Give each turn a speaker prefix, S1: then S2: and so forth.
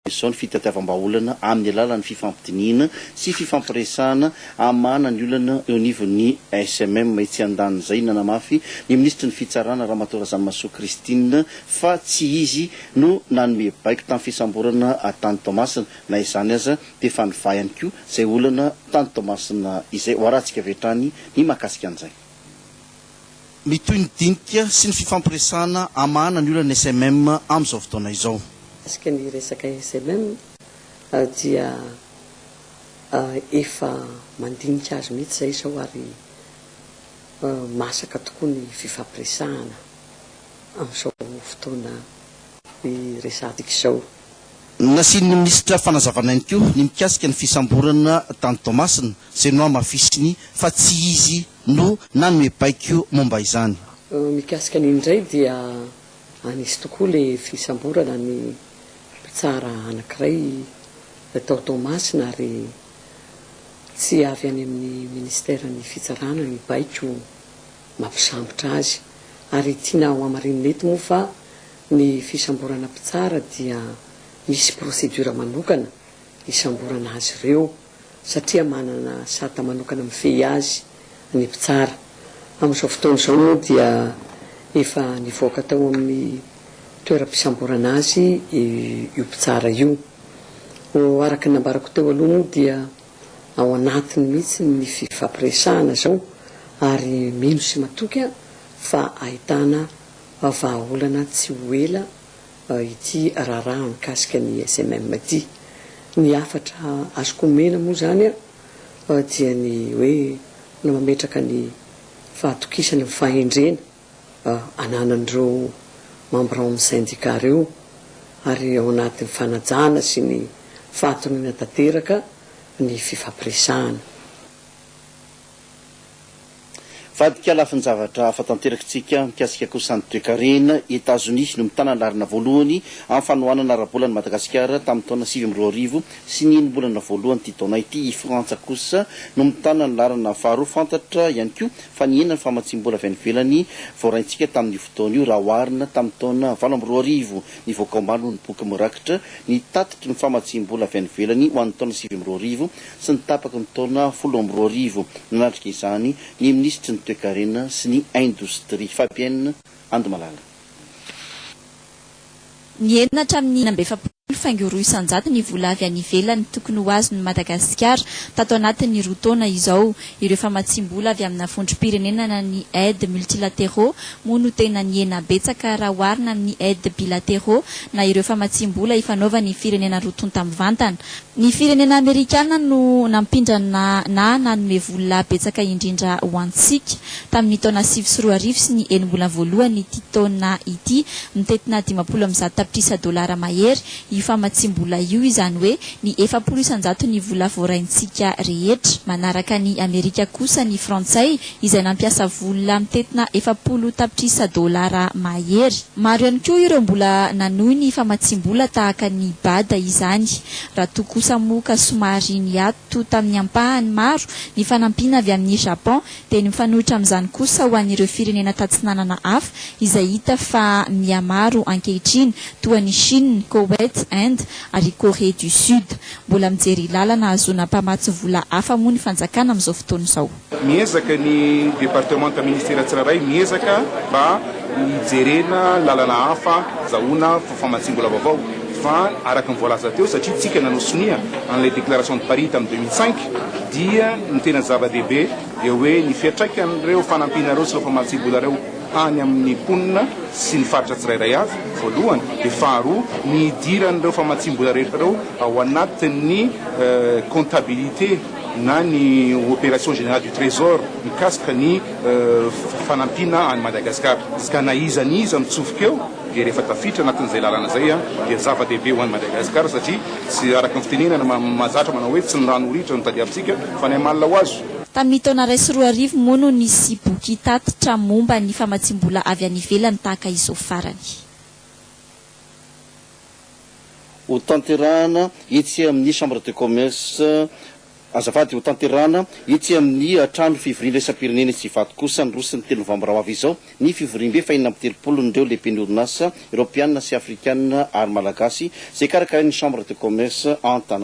S1: Sao ny fitatiavam-baolana amin'ny alalan'ny fifampidinina sy fifampiresahana amana ny olana eo anivon'ny SMM itsy andaniny izay nanamafy ny ministra ny fitsarana Ramatoa Razanamaso Christine fa tsy izy no nanome baiko tamin'ny fisamborana tany Tomasina na izany aza dia efa nivay ihany koa izay olana tany Tomasina izay hoarantsika avy hatrany ny mahakasika an'izay. Mitoy ny dinika sy ny fifampiresahana amana ny olana SMM amin'izao fotoana izao.
S2: Asika ny resaka SMM dia efa mandinika azy mihitsy zay zao ary masaka tokoa ny fifampiresahana amin'izao fotoana resatika izao.
S1: Nasiany ministra fanazavana ihany koa ny mikasika ny fisamborana tany Tomasina izay no amafisiny fa tsy izy no nanome baiko momba izany.
S2: Mikasika n'indray dia anisy tokoa le fisamborana ny tsara anankiray tao Tomasina ary tsy avy any amin'ny ministeran'ny fitsarana ny baiko mampisambotra azy ary tiana ho amarinina eto moa fa ny fisamborana mpitsara dia misy procédure manokana isamborana azy ireo satria manana sata manokana mifehy azy ny mpitsara. Amin'izao fotoana izao moa dia efa nivoaka tao amin'ny toeram-pisamborana azy io mpitsara io. Araka ny nambarako teo aloha moa dia ao anatiny mihitsy ny fifampiresahana zao ary mino sy matoky fa ahitana vahaolana tsy ho ela ity raharaha mikasika ny SMM ity. Ny afatra azoko mena moa zany dia ny hoe na mametraka ny fahatokisany ny fahendrena ananan'ireo membre amin'ny syndicat ireo ary ao anatin'ny fanajana sy ny fahatonina tanteraka ny fifampiresahana.
S1: Vadika lafiny zavatra afatanterakitsika mikasika kosa ny toe-karena Etazonia no mitana ny larina voalohany amin'ny fanohanana ara-bolana Madagasikara tamin'ny taona 2022 sy ny bolana voalohany ity taona ity. I Frantsa kosa no mitana ny larina faharoa. Fantatra ihany koa fa ny enina ny fahamatsim-bola avy any ivelany voaraintsika tamin'ny fotoana io raha oharina tamin'ny taona 2022. Ny voaka ambany ny boky mirakitra ny tatitry ny fahamatsim-bola avy any ivelany ho an'ny taona 2022 sy ny tapaka ny taona 2022. Nanandrika izany ny ministra ny toe-karena sy ny indostria Fabienne Andomalala.
S3: Ny enina hatramin'ny nambefapolo faingo roa isanjato ny vola avy any ivelany tokony ho azon'ny Madagasikara tato anatin'ny roa taona izao. Ireo famatsim-bola avy amina fondrom-pirenena na ny aide multilatéraux moa no tena niena betsaka raha oharina amin'ny aide bilatéraux na ireo famatsim-bola ifanaovan'ny firenena roa tonta mivantana. Ny firenena Amerikana no nampindrana na nanome vola betsaka indrindra ho antsika tamin'ny taona 2024 sy ny enim-bola voalohany ity taona ity mitetina 50 tapitrisa dolara mahery. Io famatsim-bola io izany hoe ny 400 ny vola voaraintsika rehetra. Manaraka ny Amerika kosa ny Frantsay izay nampiasa vola mitetina 400 tapitrisa dolara mahery. Maro ihany koa ireo mbola nanohy ny famatsim-bola tahaka ny bada izany. Raha toa kosa moka somary niato tamin'ny ampahany maro ny fanampiana avy amin'ny Japon dia ny mifanohitra amin'izany kosa ho an'ireo firenena tatsinanana hafa izay hita fa mihamaro ankehitriny toa ny Chine, Koweït, Inde ary Corée du Sud. Mbola mijery lalana azona mpamatsy vola hafa moa ny fanjakana amin'izao fotoana izao.
S4: Miezaka ny departemanta ministera tsirairay miezaka mba hijerena lalana hafa zahoana famatsim-bola vaovao fa araka ny voalaza teo satria tsika nanao sonia an'ilay déclaration de Paris tamin'ny 2005 dia ny tena zava-dehibe dia hoe ny fiantraikan'ireo fanampinareo sy ireo famatsim-bola reo any amin'ny mponina sy ny faritra tsirairay avy voalohany dia faharoa ny idiran'ireo famatsim-bola rehetra reo ao anatin'ny comptabilité na ny opération générale du trésor mikasika ny fanampina any Madagasikara. Ska na iza mitsofoka eo dia rehefa tafitra anatin'izay lalana zay dia zava-dehibe ho any Madagasikara satria tsy araka ny fitenenana mazatra manao hoe tsy ny rano ritra no tadiavintsika fa ny malina ho azo.
S3: Tamin'ny taona 2024 moa no nisy boky tatitra momba ny famatsim-bola avy any ivelany tahaka izao farany.
S1: Ho tanterahana etsy amin'ny chambre de commerce azafady ho tanterana itsy amin'ny trano fivoriana isam-pirenena tsy vato kosa ny rosy ny 3 novambra ho avy izao ny fivorim-be fahinina amin'ny telopolo nireo lehibe ny orinasa eropeanina sy afrikanina ary malagasy zay karakara ny chambre de commerce en